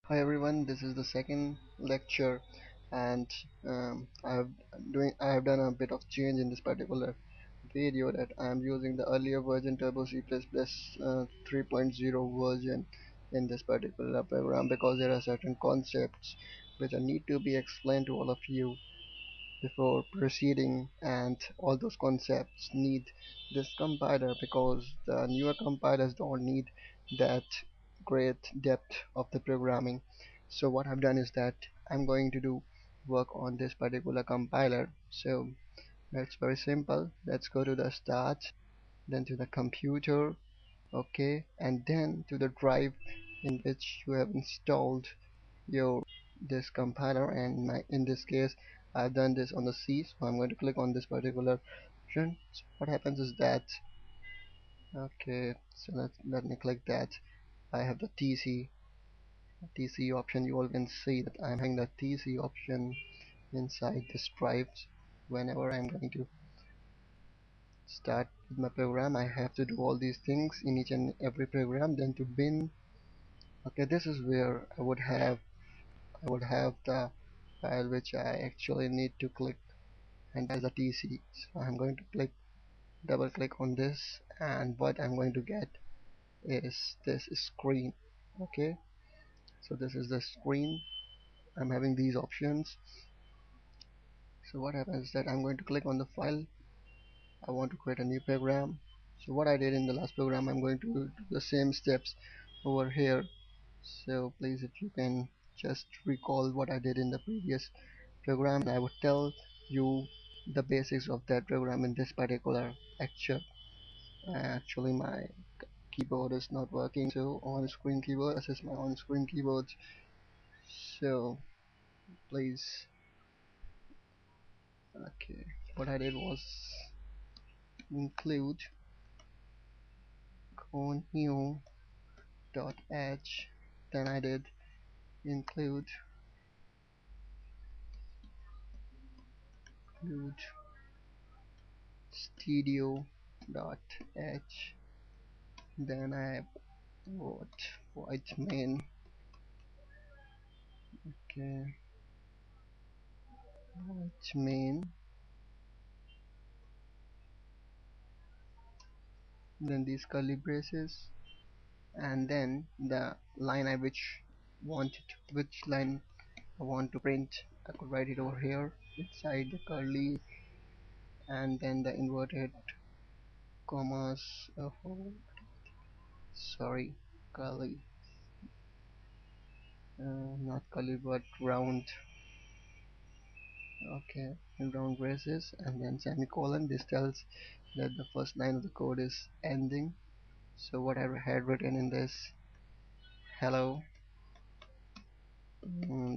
Hi everyone, this is the second lecture, and I have done a bit of change in this particular video that I am using the earlier version Turbo C++ 3.0 version in this particular program because there are certain concepts which need to be explained to all of you before proceeding, and all those concepts need this compiler because the newer compilers don't need that great depth of the programming. So what I've done is that I'm going to do work on this particular compiler. So that's very simple. Let's go to the start, then to the computer, okay, and then to the drive in which you have installed your this compiler. And in this case I've done this on the C, so I'm going to click on this particular option. So what happens is that, okay, so let me click that. I have the TC option. You all can see that I'm having the TC option inside this drive. Whenever I'm going to start with my program, I have to do all these things in each and every program, then to bin. Okay, this is where I would have the file which I actually need to click, and that is the TC. So I'm going to double click on this, and what I'm going to get is this screen. Okay, so this is the screen. I'm having these options. So what happens is that I'm going to click on the file. I want to create a new program. So what I did in the last program, I'm going to do the same steps over here. So please, if you can just recall what I did in the previous program, and I would tell you the basics of that program in this particular lecture. Actually my keyboard is not working, so on-screen keyboard, this is my on-screen keyboard. So please, okay, what I did was include new dot h, then I did include studio dot h, then I wrote void main. Okay, void main, then these curly braces, and then the line which line I want to print. I could write it over here inside the curly, and then the inverted commas. Oh, sorry, curly, not curly but round. Okay, and round braces, and then semicolon. This tells that the first line of the code is ending. So what I had written in this: hello,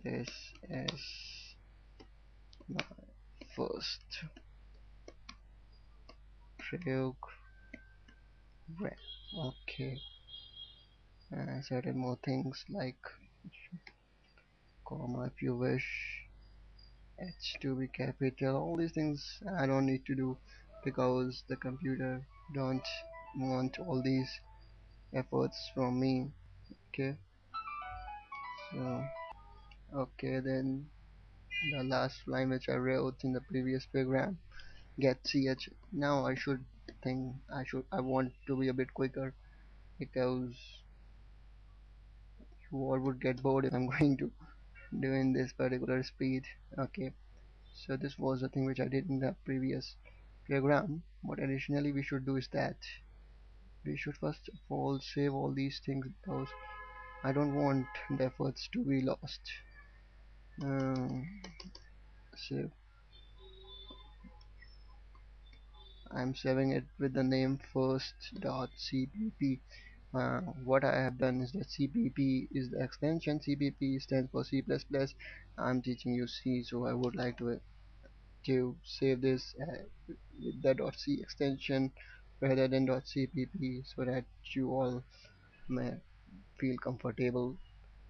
this is my first program. Okay, certain more things like comma if you wish, H to be capital. All these things I don't need to do because the computer don't want all these efforts from me. Okay, so okay, then the last line which I wrote in the previous program, get ch. Now I want to be a bit quicker because you all would get bored if I'm going to do in this particular speed. Okay, so this was the thing which I did in the previous program. What additionally we should do is that we should first of all save all these things because I don't want the efforts to be lost. um, so I'm saving it with the name first.cpp. What I have done is that CPP is the extension. CPP stands for C++. I'm teaching you C, so I would like to save this with the .c extension rather than .cpp, so that you all may feel comfortable.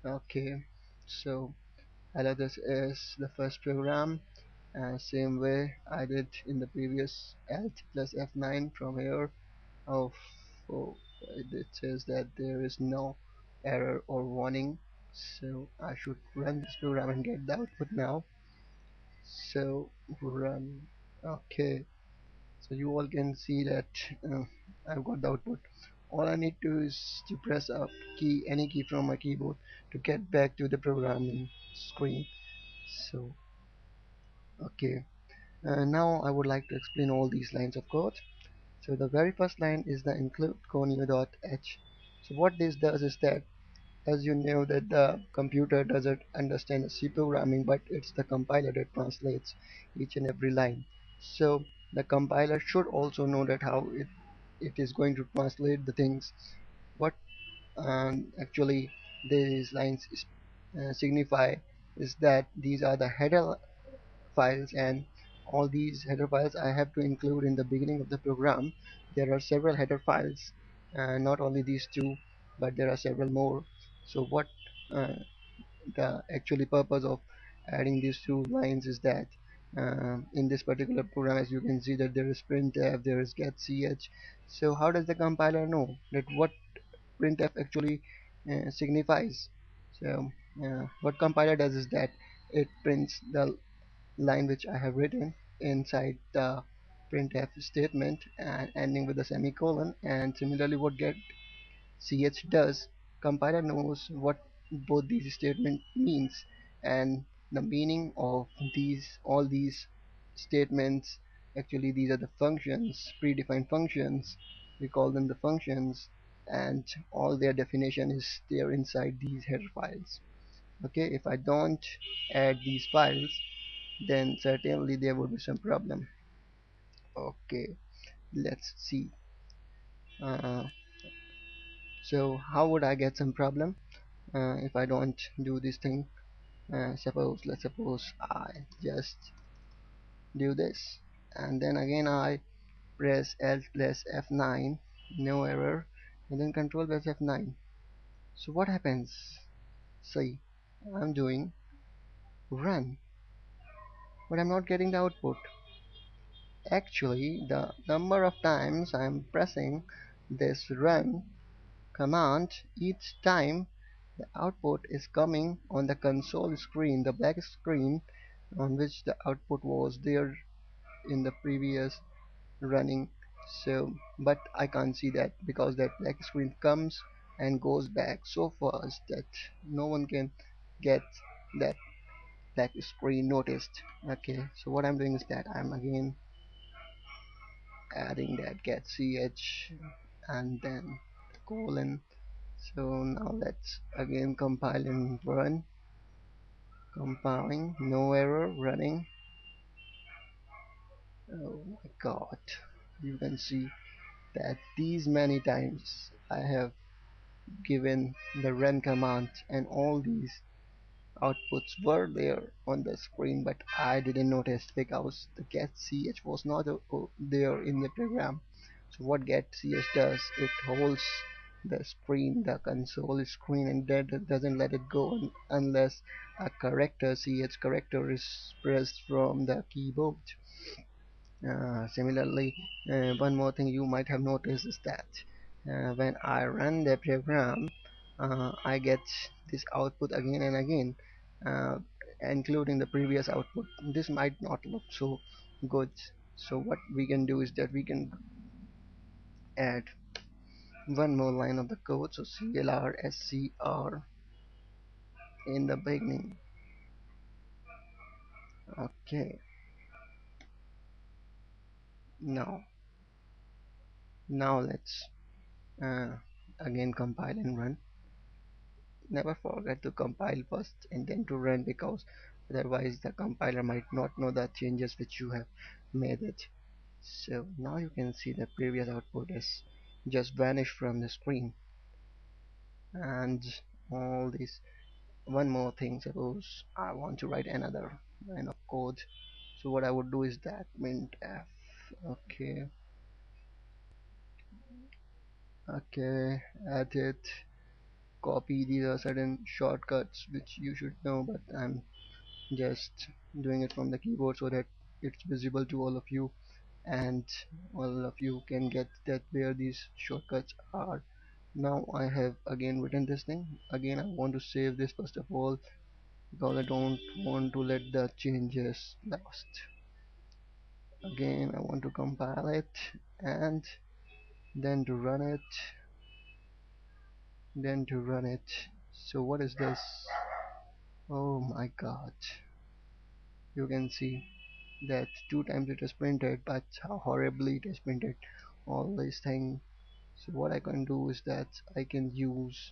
Okay, so hello, this is the first program, same way I did in the previous. Alt plus F9 from here. Oh, oh, it says that there is no error or warning, So I should run this program and get the output now. So run. Okay. So you all can see that uh, I've got the output. All I need to is to press up key, any key from my keyboard to get back to the programming screen. So okay. Now I would like to explain all these lines of code. So the very first line is the include conio.h. So what this does is that, as you know, that the computer doesn't understand C programming, but it's the compiler that translates each and every line. So the compiler should also know that how it is going to translate the things. What actually these lines signify is that these are the header files, and all these header files I have to include in the beginning of the program. There are several header files, not only these two, but there are several more. So what uh, the actually purpose of adding these two lines is that in this particular program, as you can see, that there is printf, there is getch. So how does the compiler know that what printf actually signifies? So what compiler does is that it prints the line which I have written inside the printf statement and ending with a semicolon. And similarly, what getch does, compiler knows what both these statement means, and the meaning of all these statements, actually these are the functions, predefined functions, we call them the functions, and all their definition is there inside these header files. Okay, if I don't add these files, then certainly there would be some problem. Okay, let's see. uh, so how would I get some problem if I don't do this thing? Let's suppose I just do this, and then again I press Alt plus F9, no error, and then Control plus F9. So what happens? See, I'm doing run, but I'm not getting the output. Actually, the number of times I'm pressing this run command, each time the output is coming on the console screen, the black screen on which the output was there in the previous running. So but I can't see that because that black screen comes and goes back so fast that no one can get that black screen noticed. Okay, so what I'm doing is that I'm again adding that get ch and then colon. So now let's again compile and run. Compiling, no error, running. Oh my god, you can see that these many times I have given the run command and all these outputs were there on the screen, but I didn't notice because the getch was not there in the program. So what getch does, it holds the screen, the console screen, and that doesn't let it go unless a character is pressed from the keyboard. Similarly, one more thing you might have noticed is that when I run the program, I get this output again and again, uh, including the previous output. This might not look so good. So what we can do is that we can add one more line of the code. So CLR SCR in the beginning. Okay, now let's uh, again compile and run. Never forget to compile first and then to run, because otherwise the compiler might not know the changes which you have made it. So now you can see the previous output is just vanished from the screen. And all this, one more thing, suppose I want to write another line of code. So what I would do is that mint f. Okay, okay, add it, copy. These are certain shortcuts which you should know, but I'm just doing it from the keyboard so that it's visible to all of you, and all of you can get that where these shortcuts are. Now I have again written this thing. Again I want to save this first of all because I don't want to let the changes lost. Again I want to compile it and then to run it, then to run it. So what is this? Oh my god. You can see that two times it is printed, but how horribly it is printed. All these things. So what I can do is that I can use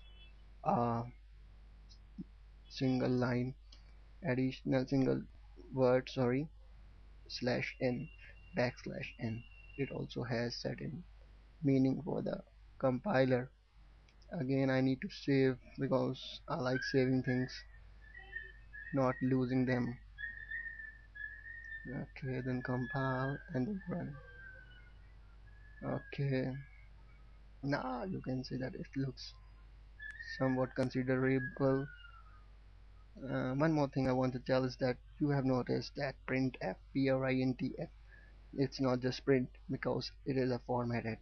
a single line, additional single word, sorry, slash n, backslash n. It also has certain meaning for the compiler. Again, I need to save because I like saving things, not losing them. Okay, then compile and then run. Okay, now you can see that it looks somewhat considerable. One more thing I want to tell is that you have noticed that printf, printf, it's not just print because it is a formatted.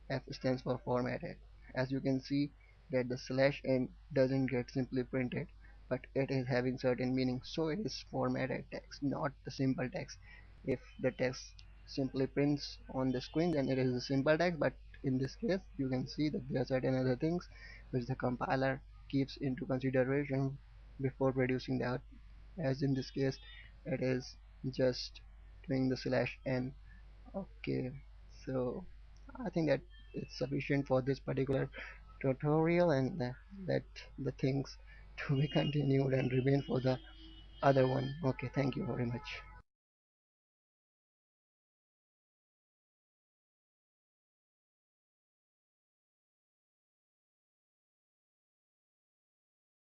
F stands for formatted. As you can see that the slash n doesn't get simply printed, but it is having certain meaning, so it is formatted text, not the simple text. If the text simply prints on the screen, then it is a simple text, but in this case you can see that there are certain other things which the compiler keeps into consideration before producing that. As in this case it is just doing the slash n. Okay, so I think that it's sufficient for this particular tutorial, and let the things to be continued and remain for the other one. Okay, thank you very much.